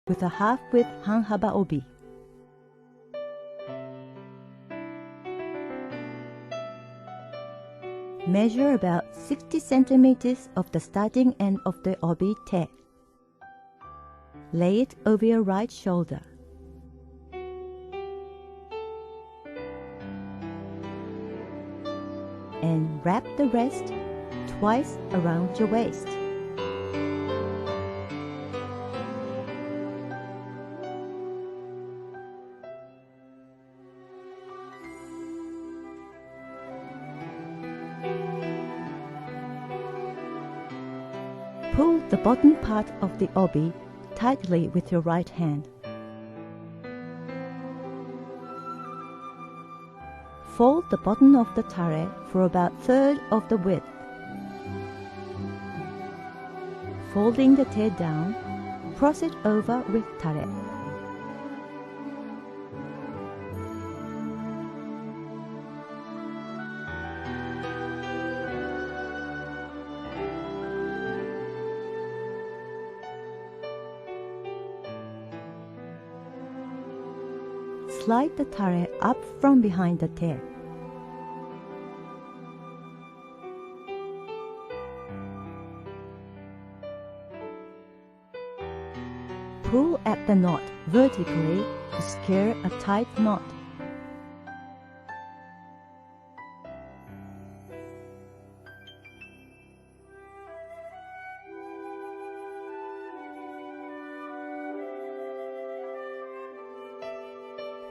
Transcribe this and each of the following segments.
with a half-width hanhaba obi. Measure about 60 centimeters of the starting end of the obi te. Lay it over your right shoulder. And wrap the rest twice around your waist. Pull the bottom part of the obi tightly with your right hand. Fold the bottom of the tare for about a third of the width. Folding the te down, cross it over with tare. Slide the tare up from behind the te. Pull at the knot vertically to secure a tight knot.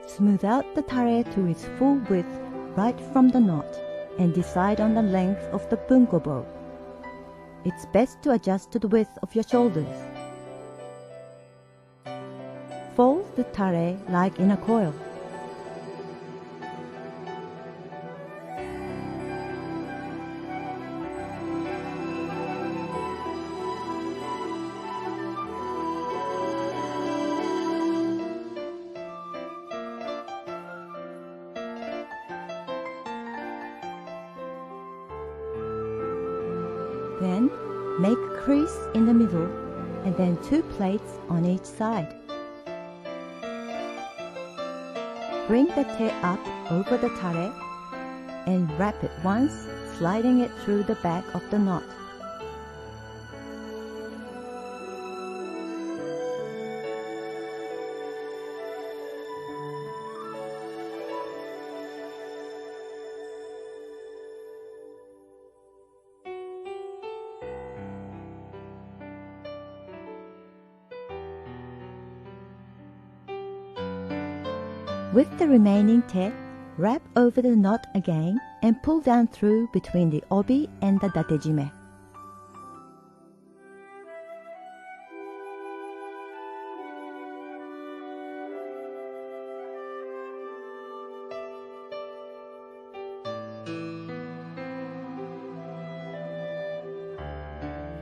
Smooth out the tare to its full width right from the knot and decide on the length of the bunko bow. It's best to adjust to the width of your shoulders. Fold the tare like in a coil. Then, make a crease in the middle and then 2 plates on each side. Bring the te up over the tare and wrap it once, sliding it through the back of the knot. With the remaining te, wrap over the knot again and pull down through between the obi and the datejime.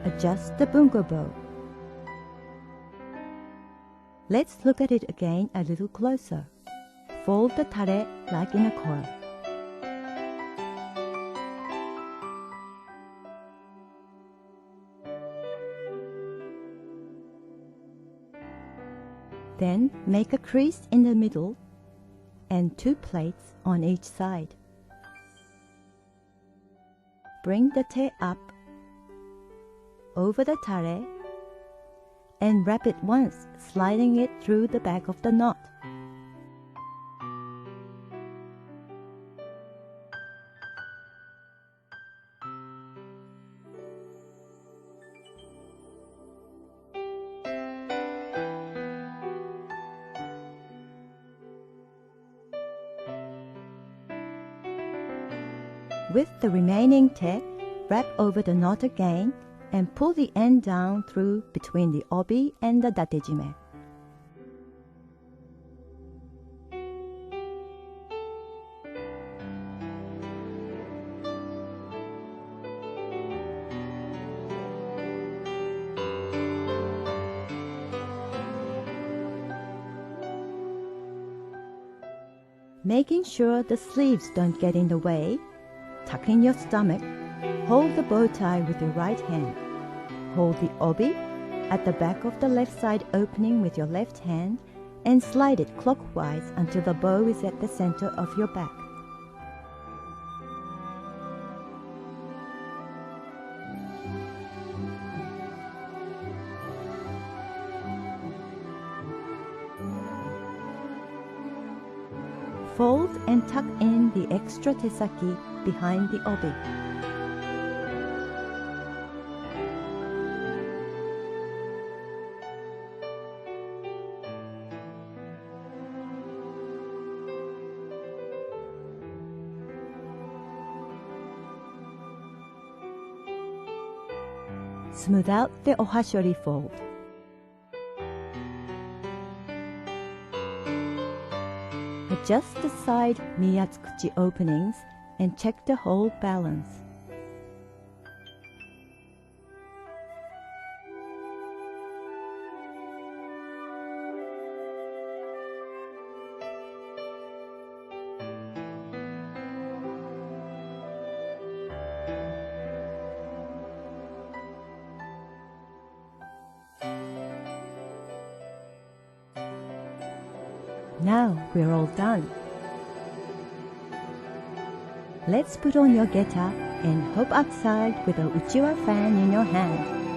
Adjust the bunko bow. Let's look at it again a little closer. Fold the tare like in a coil. Then make a crease in the middle and 2 plates on each side. Bring the te up over the tare and wrap it once, sliding it through the back of the knot. With the remaining te, wrap over the knot again and pull the end down through between the obi and the datejime. Making sure the sleeves don't get in the way, tuck in your stomach, hold the bow tie with your right hand. Hold the obi at the back of the left side opening with your left hand and slide it clockwise until the bow is at the center of your back. Fold and tuck in the extra tesaki behind the obi. Smooth out the ohashori fold. Adjust the side miyatsukuchi openings and check the hole balance. Now we're all done. Let's put on your geta and hop outside with a uchiwa fan in your hand.